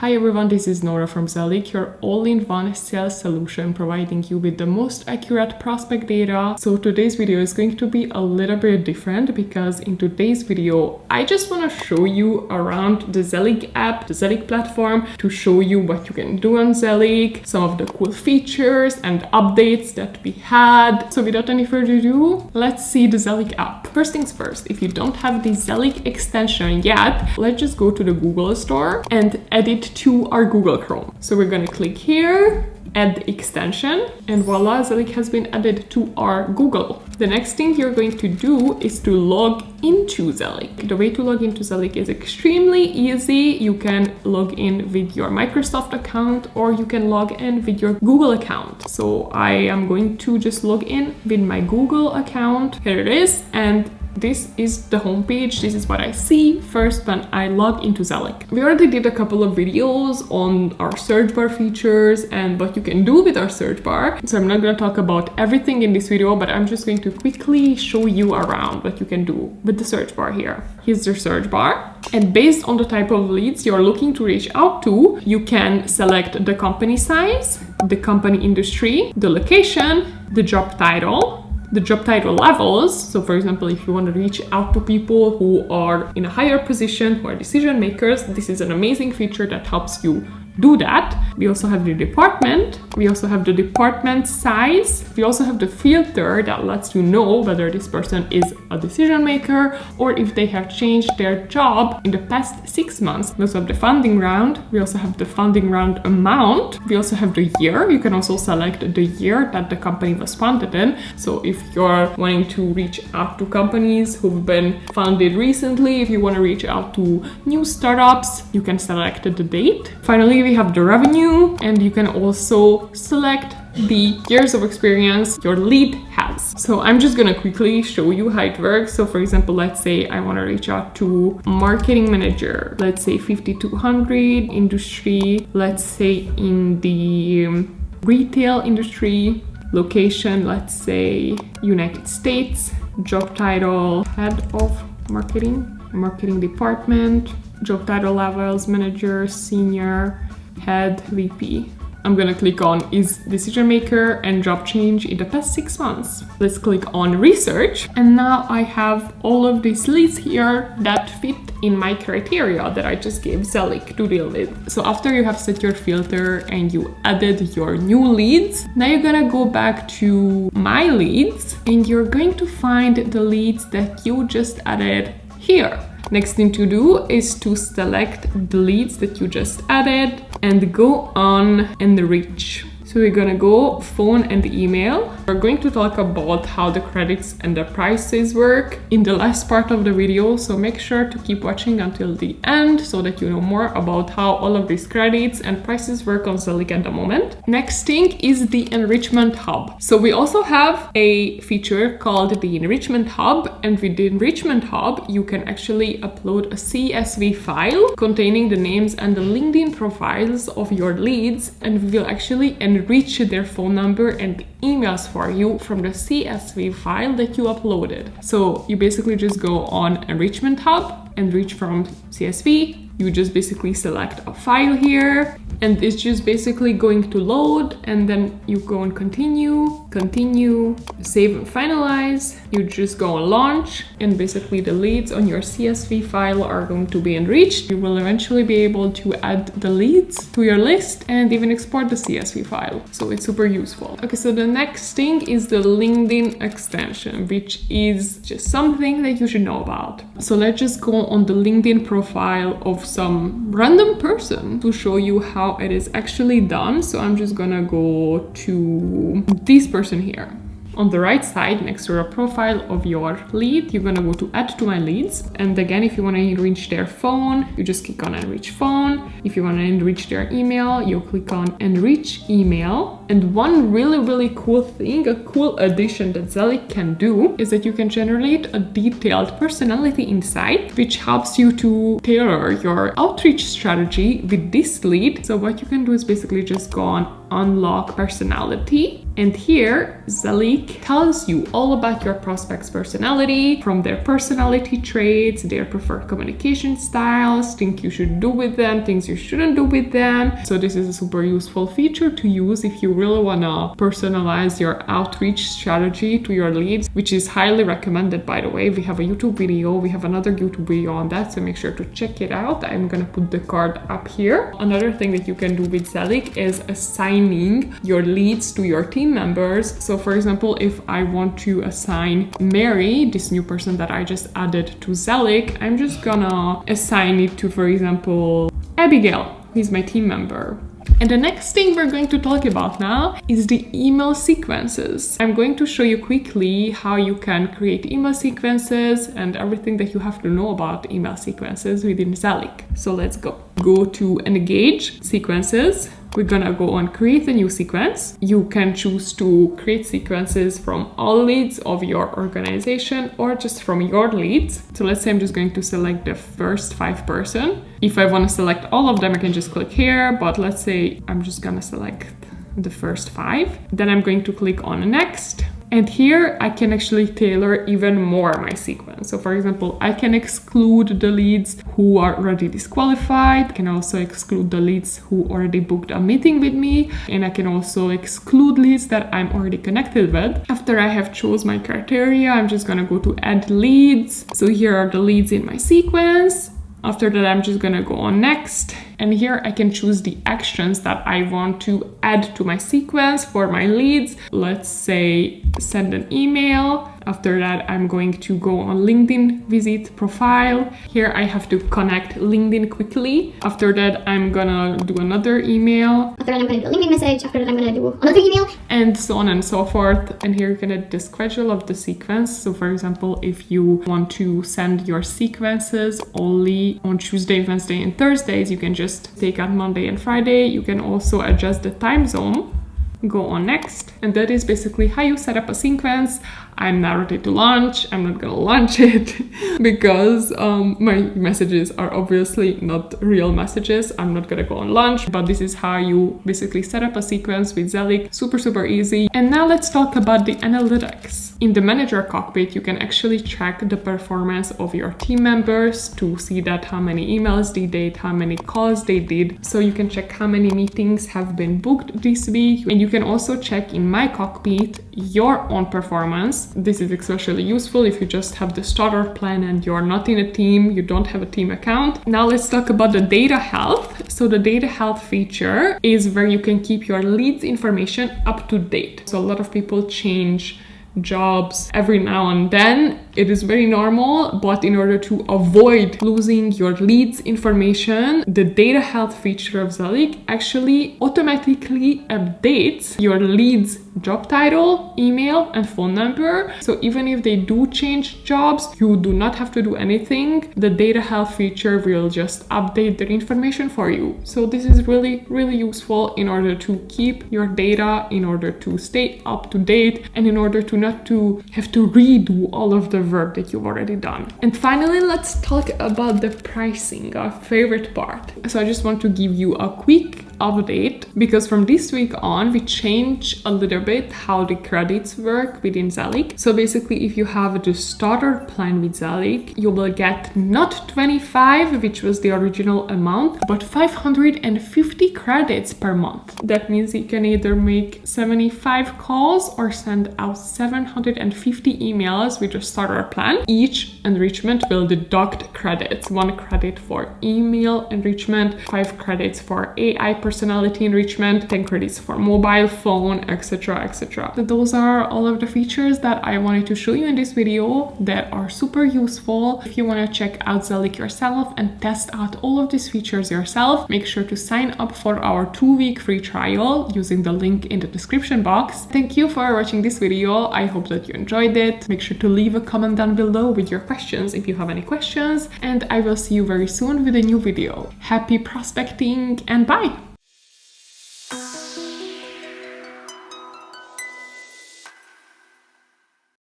Hi everyone, this is Nora from ZELIQ, your all-in-one sales solution providing you with the most accurate prospect data. So today's video is going to be a little bit different because in today's video, I just want to show you around the ZELIQ app, the ZELIQ platform, to show you what you can do on ZELIQ, some of the cool features and updates that we had. So without any further ado, let's see the ZELIQ app. First things first, if you don't have the ZELIQ extension yet, let's just go to the Google Store and add it to our Google Chrome. So we're going to click here, add the extension, and voila, ZELIQ has been added to our Google. The next thing you're going to do is to log into ZELIQ. The way to log into ZELIQ is extremely easy. You can log in with your Microsoft account or you can log in with your Google account. So I am going to just log in with my Google account. Here it is, and this is the homepage. This is what I see first when I log into ZELIQ. We already did a couple of videos on our search bar features and what you can do with our search bar. So I'm not going to talk about everything in this video, but I'm just going to quickly show you around what you can do with the search bar here. Here's your search bar. And based on the type of leads you're looking to reach out to, you can select the company size, the company industry, the location, the job title, the job title levels. So for example, if you want to reach out to people who are in a higher position, who are decision makers, this is an amazing feature that helps you do that. We also have the department. We also have the department size. We also have the filter that lets you know whether this person is a decision maker or if they have changed their job in the past 6 months. We also have the funding round. We also have the funding round amount. We also have the year. You can also select the year that the company was funded in. So if you're wanting to reach out to companies who've been funded recently, if you want to reach out to new startups, you can select the date. Finally, we have the revenue, and you can also select the years of experience your lead has. So I'm just gonna quickly show you how it works. So for example, let's say I want to reach out to marketing manager, let's say 5200 industry, let's say in the retail industry, location, let's say United States, job title, head of marketing department, job title levels, manager, senior, head, VP. I'm gonna click on is decision maker and job change in the past 6 months. Let's click on research. And now I have all of these leads here that fit in my criteria that I just gave ZELIQ to deal with. So after you have set your filter and you added your new leads, now you're gonna go back to my leads and you're going to find the leads that you just added here. Next thing to do is to select the leads that you just added and go on enrich. So we're gonna go phone and email. We're going to talk about how the credits and the prices work in the last part of the video. So make sure to keep watching until the end so that you know more about how all of these credits and prices work on ZELIQ at the moment. Next thing is the enrichment hub. So we also have a feature called the enrichment hub, and with the enrichment hub, you can actually upload a CSV file containing the names and the LinkedIn profiles of your leads, and we will actually enrich their phone number and emails for you from the CSV file that you uploaded. So you basically just go on enrichment hub, enrich from CSV. You just basically select a file here and it's just basically going to load, and then you go on continue, save and finalize. You just go on launch, and basically the leads on your CSV file are going to be enriched. You will eventually be able to add the leads to your list and even export the CSV file. So it's super useful. Okay, so the next thing is the LinkedIn extension, which is just something that you should know about. So let's just go on the LinkedIn profile of some random person to show you how it is actually done. So I'm just gonna go to this person here. On the right side, next to a profile of your lead, you're gonna go to add to my leads. And again, if you wanna enrich their phone, you just click on enrich phone. If you wanna enrich their email, you click on enrich email. And one really cool thing, a cool addition that ZELIQ can do is that you can generate a detailed personality insight, which helps you to tailor your outreach strategy with this lead. So what you can do is basically just go on unlock personality. And here, ZELIQ tells you all about your prospect's personality, from their personality traits, their preferred communication styles, things you should do with them, things you shouldn't do with them. So this is a super useful feature to use if you really want to personalize your outreach strategy to your leads, which is highly recommended, by the way. We have a YouTube video, we have another YouTube video on that, so make sure to check it out. I'm gonna put the card up here. Another thing that you can do with ZELIQ is assigning your leads to your team members. So for example, if I want to assign Mary, this new person that I just added to ZELIQ, I'm just gonna assign it to, for example, Abigail, who is my team member. And the next thing we're going to talk about now is the email sequences. I'm going to show you quickly how you can create email sequences and everything that you have to know about email sequences within ZELIQ. So let's go. Go to Engage Sequences. We're gonna go on Create a New Sequence. You can choose to create sequences from all leads of your organization or just from your leads. So let's say I'm just going to select the first 5 person. If I want to select all of them, I can just click here, but let's say I'm just gonna select the first 5. Then I'm going to click on Next. And here I can actually tailor even more my sequence. So for example, I can exclude the leads who are already disqualified. I can also exclude the leads who already booked a meeting with me. And I can also exclude leads that I'm already connected with. After I have chose my criteria, I'm just gonna go to Add Leads. So here are the leads in my sequence. After that, I'm just gonna go on Next. And here I can choose the actions that I want to add to my sequence for my leads. Let's say send an email. After that, I'm going to go on LinkedIn, visit profile. Here I have to connect LinkedIn quickly. After that, I'm gonna do another email. After that, I'm gonna do a LinkedIn message. After that, I'm gonna do another email. And so on and so forth. And here you can add the schedule of the sequence. So for example, if you want to send your sequences only on Tuesday, Wednesday, and Thursdays, you can just take out Monday and Friday. You can also adjust the time zone. Go on Next. And that is basically how you set up a sequence. I'm now ready to launch. I'm not gonna launch it because my messages are obviously not real messages. I'm not gonna go on launch, but this is how you basically set up a sequence with ZELIQ. Super, super easy. And now let's talk about the analytics. In the manager cockpit, you can actually track the performance of your team members to see that how many emails they did, how many calls they did. So you can check how many meetings have been booked this week. And you can also check in my cockpit your own performance. This is especially useful if you just have the starter plan and you're not in a team, you don't have a team account. Now let's talk about the data health. So the data health feature is where you can keep your leads information up to date. So a lot of people change jobs every now and then. It is very normal, but in order to avoid losing your leads information, the data health feature of ZELIQ actually automatically updates your leads job title, email, and phone number. So even if they do change jobs, you do not have to do anything. The data health feature will just update their information for you. So this is really, really useful in order to keep your data, in order to stay up to date, and in order to not to have to redo all of the work that you've already done. And finally, let's talk about the pricing, our favorite part. So I just want to give you a quick update because from this week on, we change a little bit how the credits work within ZELIQ. So basically, if you have the starter plan with ZELIQ, you will get not 25, which was the original amount, but 550 credits per month. That means you can either make 75 calls or send out 750 emails with a starter plan. Each enrichment will deduct credits. 1 credit for email enrichment, 5 credits for AI personality enrichment, 10 credits for mobile phone, etc, etc. So those are all of the features that I wanted to show you in this video that are super useful. If you want to check out ZELIQ yourself and test out all of these features yourself, make sure to sign up for our 2-week free trial using the link in the description box. Thank you for watching this video. I hope that you enjoyed it. Make sure to leave a comment down below with your questions if you have any questions, and I will see you very soon with a new video. Happy prospecting and bye!